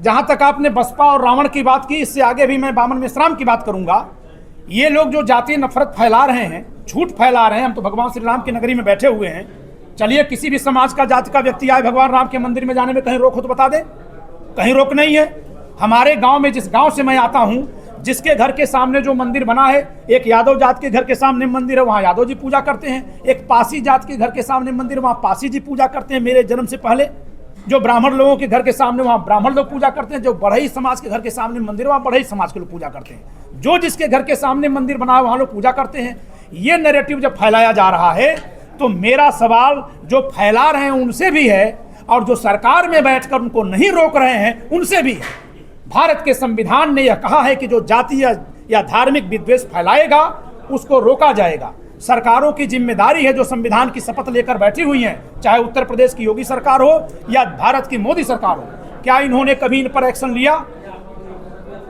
जहाँ तक आपने बसपा और रावण की बात की, इससे आगे भी मैं बामन मेश्राम की बात करूँगा। ये लोग जो जातीय नफरत फैला रहे हैं, झूठ फैला रहे हैं, हम तो भगवान श्री राम की नगरी में बैठे हुए हैं। चलिए किसी भी समाज का, जाति का व्यक्ति आए भगवान राम के मंदिर में जाने में कहीं रोक हो तो बता दे, कहीं रोक नहीं है। हमारे गांव में, जिस गांव से मैं आता हूं, जिसके घर के सामने जो मंदिर बना है, एक यादव जात के घर के सामने मंदिर है, वहाँ यादव जी पूजा करते हैं। एक पासी जात के घर के सामने मंदिर, वहाँ पासी जी पूजा करते हैं। मेरे जन्म से पहले जो ब्राह्मण लोगों के घर के सामने, वहाँ ब्राह्मण लोग पूजा करते हैं। जो बढ़ई समाज के घर के सामने मंदिर, वहाँ बढ़ई समाज के लोग पूजा करते हैं। जो जिसके घर के सामने मंदिर बना है, वहाँ लोग पूजा करते हैं। ये नैरेटिव जब फैलाया जा रहा है, तो मेरा सवाल जो फैला रहे हैं उनसे भी है, और जो सरकार में बैठकर उनको नहीं रोक रहे हैं उनसे भी है। भारत के संविधान ने यह कहा है कि जो जातीय या धार्मिक विद्वेष फैलाएगा उसको रोका जाएगा। सरकारों की जिम्मेदारी है, जो संविधान की शपथ लेकर बैठी हुई हैं, चाहे उत्तर प्रदेश की योगी सरकार हो या भारत की मोदी सरकार हो, क्या इन्होंने कभी इन पर एक्शन लिया?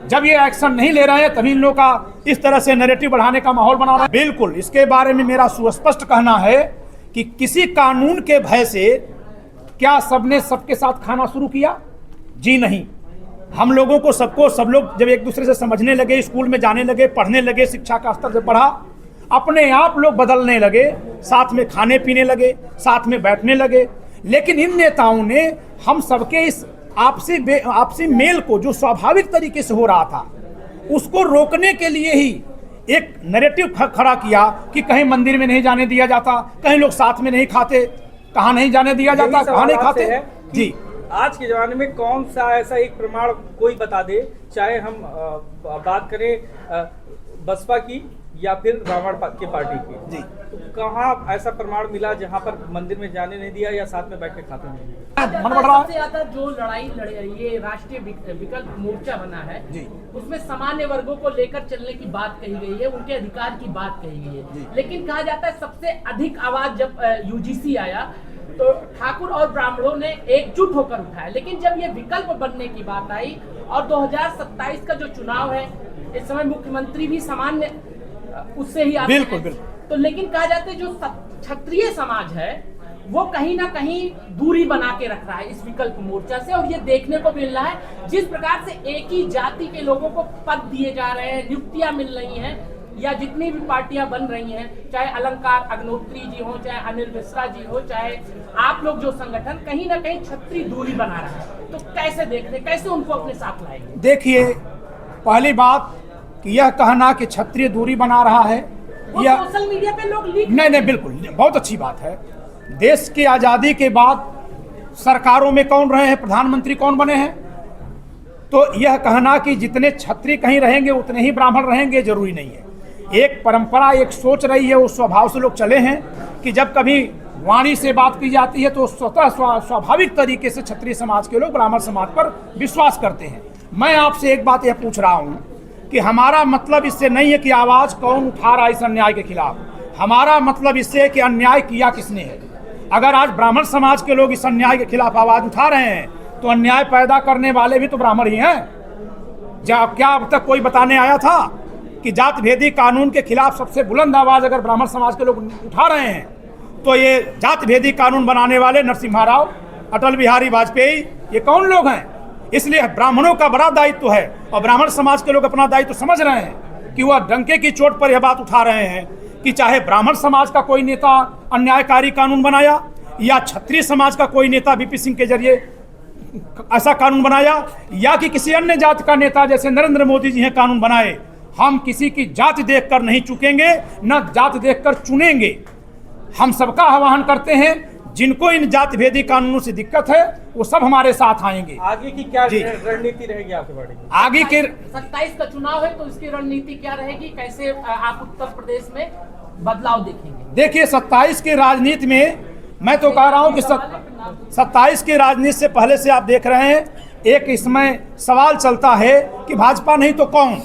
जब ये एक्शन नहीं ले रहे हैं तभी इन लोगों का इस तरह से नैरेटिव बढ़ाने का माहौल बना रहा है। बिल्कुल, इसके बारे में मेरा सुस्पष्ट कहना है कि किसी कानून के भय से क्या सबने सबके साथ खाना शुरू किया? जी नहीं। हम लोगों को सब लोग जब एक दूसरे से समझने लगे, स्कूल में जाने लगे, पढ़ने लगे, शिक्षा का स्तर जब बढ़ा, अपने आप लोग बदलने लगे, साथ में खाने पीने लगे, साथ में बैठने लगे। लेकिन इन नेताओं ने हम सबके इस आपसी मेल को, जो स्वाभाविक तरीके से हो रहा था, उसको रोकने के लिए ही एक नैरेटिव खड़ा किया कि कहीं मंदिर में नहीं जाने दिया जाता, कहीं लोग साथ में नहीं खाते। कहाँ नहीं जाने दिया जाता, कहाँ नहीं खाते? जी, आज के ज़माने में कौन सा ऐसा एक प्रमाण कोई बता दे, चाहे हम बात करें बसपा की या फिर रावण के पार्टी की, जी, तो कहाँ ऐसा प्रमाण मिला जहाँ पर मंदिर में जाने नहीं दिया या साथ में बैठ के खाते नहीं? मन बढ़ रहा है। सबसे ज्यादा जो लड़ाई ये राष्ट्रीय विकल्प मोर्चा बना है जी, उसमें सामान्य वर्गों को लेकर चलने की बात कही गई है, उनके अधिकार की बात कही गई है। लेकिन कहा जाता है सबसे अधिक आवाज जब यूजीसी आया तो ठाकुर और ब्राह्मणों ने एकजुट होकर उठाया। लेकिन जब ये विकल्प बनने की बात आई और 2027 का जो चुनाव है, इस समय मुख्यमंत्री भी सामान्य उससे ही आते बिल्कुल, हैं। बिल्कुल। तो लेकिन कहा जाता है जो क्षत्रिय समाज है वो कहीं ना कहीं दूरी बना के रख रहा है इस विकल्प मोर्चा से, और ये देखने को मिल रहा है जिस प्रकार से एक ही जाति के लोगों को पद दिए जा रहे हैं, नियुक्तियां मिल रही हैं, या जितनी भी पार्टियां बन रही हैं, चाहे अलंकार अग्नोत्री जी हो, चाहे अनिल मिश्रा जी हो, चाहे आप लोग जो संगठन, कहीं ना कहीं क्षत्रिय दूरी बना रहा है। तो कैसे देख रहे, कैसे उनको अपने साथ लाएंगे? देखिए, पहली बात कि यह कहना कि क्षत्रिय दूरी बना रहा है, यह सोशल मीडिया पे लोग लीक नहीं, बिल्कुल बहुत अच्छी बात है। देश की आज़ादी के बाद सरकारों में कौन रहे हैं, प्रधानमंत्री कौन बने हैं? तो यह कहना कि जितने क्षत्रिय कहीं रहेंगे उतने ही ब्राह्मण रहेंगे, जरूरी नहीं है। एक परंपरा, एक सोच रही है, उस स्वभाव से लोग चले हैं कि जब कभी वाणी से बात की जाती है तो स्वतः स्वाभाविक तरीके से क्षत्रिय समाज के लोग ब्राह्मण समाज पर विश्वास करते हैं। मैं आपसे एक बात यह पूछ रहा हूँ कि हमारा मतलब इससे नहीं है कि आवाज़ कौन उठा रहा है इस अन्याय के खिलाफ, हमारा मतलब इससे है कि अन्याय किया किसने है। अगर आज ब्राह्मण समाज के लोग इस अन्याय के खिलाफ आवाज़ उठा रहे हैं तो अन्याय पैदा करने वाले भी तो ब्राह्मण ही हैं। क्या अब तक कोई बताने आया था कि जात भेदी कानून के खिलाफ सबसे बुलंद आवाज़ अगर ब्राह्मण समाज के लोग उठा रहे हैं तो ये जात भेदी कानून बनाने वाले नरसिम्हा राव, अटल बिहारी वाजपेयी, ये कौन लोग हैं? इसलिए ब्राह्मणों का बड़ा दायित्व है, और ब्राह्मण समाज के लोग अपना दायित्व समझ रहे हैं कि वह डंके की चोट पर यह बात उठा रहे हैं कि चाहे ब्राह्मण समाज का कोई नेता अन्यायकारी कानून बनाया या क्षत्रिय समाज का कोई नेता वीपी सिंह के जरिए ऐसा कानून बनाया, या कि किसी अन्य जात का नेता जैसे नरेंद्र मोदी जी हैं कानून बनाए, हम किसी की जात देखकर नहीं चुकेंगे, न जात देखकर चुनेंगे। हम सबका आह्वान करते हैं, जिनको इन जात भेदी कानूनों से दिक्कत है वो सब हमारे साथ आएंगे। आगे की क्या रणनीति रहेगी आपके पार्टी की? आगे के 27 का चुनाव है तो इसकी रणनीति क्या रहेगी, कैसे आप उत्तर प्रदेश में बदलाव देखेंगे? देखिए, 27 की राजनीति में मैं तो कह रहा हूं कि 27 की राजनीति से पहले से आप देख रहे हैं, एक इसमें सवाल चलता है कि भाजपा नहीं तो कौन,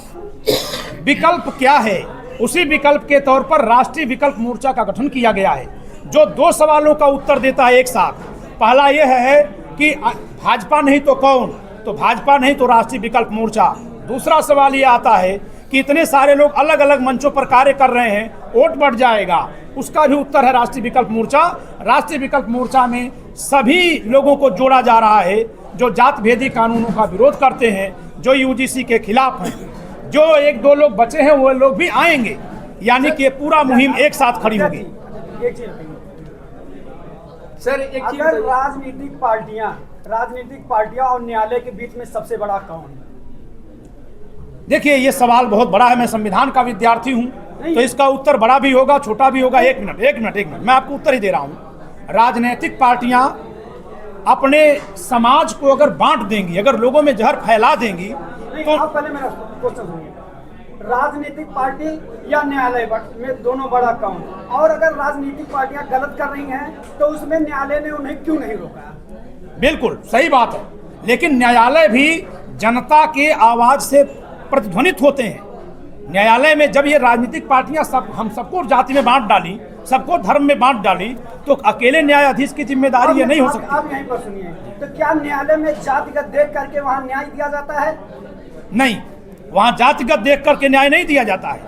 विकल्प क्या है। उसी विकल्प के तौर पर राष्ट्रीय विकल्प मोर्चा का गठन किया गया है, जो दो सवालों का उत्तर देता है एक साथ। पहला यह है कि भाजपा नहीं तो कौन, तो भाजपा नहीं तो राष्ट्रीय विकल्प मोर्चा। दूसरा सवाल ये आता है कि इतने सारे लोग अलग अलग मंचों पर कार्य कर रहे हैं, वोट बढ़ जाएगा, उसका भी उत्तर है राष्ट्रीय विकल्प मोर्चा। राष्ट्रीय विकल्प मोर्चा में सभी लोगों को जोड़ा जा रहा है जो जात भेदी कानूनों का विरोध करते हैं, जो यूजीसी के खिलाफ हैं। जो एक दो लोग बचे हैं वो लोग भी आएंगे, यानी कि पूरा मुहिम एक साथ खड़ी होगी। एक चीज सर, एक चीज अगर राजनीतिक पार्टियां और न्यायालय के बीच में सबसे बड़ा कौन है? देखिए, ये सवाल बहुत बड़ा है। मैं संविधान का विद्यार्थी हूं, तो इसका उत्तर बड़ा भी होगा, छोटा भी होगा। एक मिनट, मैं आपको उत्तर ही दे रहा हूं। राजनीतिक पार्टियां अपने समाज को अगर बांट देंगी, अगर लोगों में जहर फैला देंगी, तो आप पहले मेरा क्वेश्चन सुनिए। राजनीतिक पार्टी या न्यायालय में दोनों बड़ा कौन? और अगर राजनीतिक पार्टियां गलत कर रही हैं तो उसमें न्यायालय ने उन्हें क्यों नहीं रोका? बिल्कुल सही बात है, लेकिन न्यायालय भी जनता के आवाज से प्रतिध्वनित होते हैं। न्यायालय में जब ये राजनीतिक पार्टियां हम सबको जाति में बांट डाली, सबको धर्म में बांट डाली, तो अकेले न्यायाधीश की जिम्मेदारी ये नहीं हो सकती। आप यहीं पर सुनिए, तो क्या न्यायालय में जातिगत देख करके वहाँ न्याय दिया जाता है? नहीं, वहां जातिगत देख करके न्याय नहीं दिया जाता है,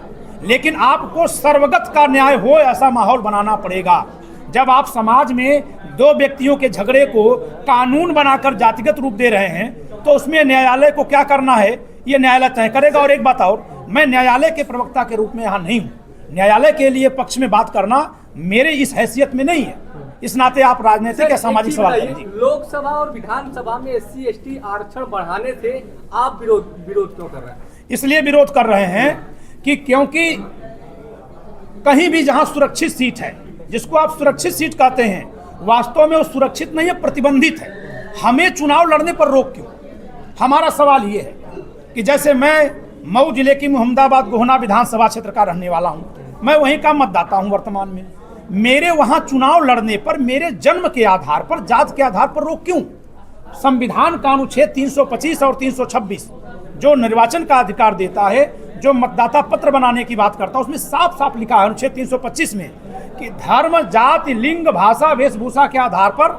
लेकिन आपको सर्वगत का न्याय हो ऐसा माहौल बनाना पड़ेगा। जब आप समाज में दो व्यक्तियों के झगड़े को कानून बनाकर जातिगत रूप दे रहे हैं, तो उसमें न्यायालय को क्या करना है ये न्यायालय तय करेगा। और एक बात और, मैं न्यायालय के प्रवक्ता के रूप में यहाँ नहीं हूँ। न्यायालय के लिए पक्ष में बात करना मेरे इस हैसियत में नहीं है। इस नाते आप राजनीतिक या सामाजिक सवाल करेंगे। लोकसभा और विधानसभा में SC/ST आरक्षण बढ़ाने से आप विरोध क्यों कर रहे हैं? इसलिए विरोध कर रहे हैं कि क्योंकि कहीं भी जहां सुरक्षित सीट है, जिसको आप सुरक्षित सीट कहते हैं, वास्तव में वो सुरक्षित नहीं है, प्रतिबंधित है। हमें चुनाव लड़ने पर रोक क्यों? हमारा सवाल ये है कि जैसे मैं मऊ जिले की मोहम्मदाबाद गोहना विधानसभा क्षेत्र का रहने वाला हूं, मैं वहीं का मतदाता हूं वर्तमान में। मेरे वहां चुनाव लड़ने पर मेरे जन्म के आधार पर, जात के आधार पर रोक क्यों? संविधान का अनुच्छेद 325 और 326 जो निर्वाचन का अधिकार देता है, जो मतदाता पत्र बनाने की बात करता है, उसमें साफ साफ लिखा है अनुच्छेद 325 में कि धर्म, जाति, लिंग, भाषा, वेशभूषा के आधार पर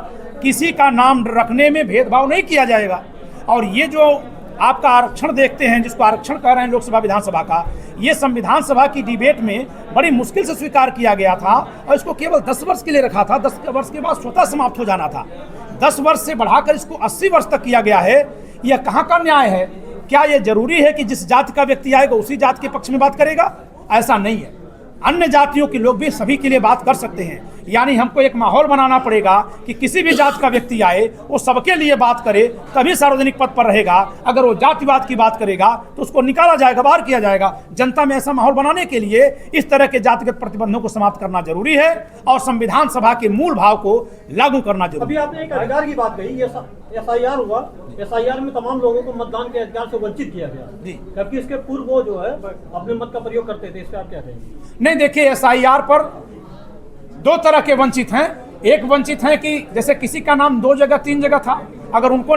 किसी का नाम रखने में भेदभाव नहीं किया जाएगा। और ये जो आपका आरक्षण देखते हैं, जिसको आरक्षण कह रहे हैं लोकसभा विधानसभा का, ये संविधान सभा की डिबेट में बड़ी मुश्किल से स्वीकार किया गया था और इसको केवल 10 वर्ष के लिए रखा था। 10 वर्ष के बाद स्वतः समाप्त हो जाना था। 10 वर्ष से बढ़ाकर इसको 80 वर्ष तक किया गया है। यह कहाँ का न्याय है? क्या यह जरूरी है कि जिस जाति का व्यक्ति आएगा उसी जाति के पक्ष में बात करेगा? ऐसा नहीं है। अन्य जातियों के लोग भी सभी के लिए बात कर सकते हैं। यानी हमको एक माहौल बनाना पड़ेगा कि किसी भी जात का व्यक्ति आए वो सबके लिए बात करे, तभी सार्वजनिक पद पर रहेगा। अगर वो जातिवाद की बात करेगा तो उसको निकाला जाएगा, बाहर किया जाएगा। जनता में ऐसा माहौल बनाने के लिए इस तरह के जातिगत प्रतिबंधों को समाप्त करना जरूरी है और संविधान सभा के मूल भाव को लागू करना जरूरी अभी आपने एक अधिकार की बात कही, SIR हुआ, SIR में तमाम लोगों को मतदान के अधिकार से वंचित किया गया, जबकि इसके पूर्व वो जो है अपने मत का प्रयोग करते थे। इस पर आप क्या कहेंगे? नहीं, देखिए, SIR पर दो तरह के वंचित हैं। एक वंचित हैं कि जैसे किसी का नाम 2 जगह 3 जगह था, अगर उनको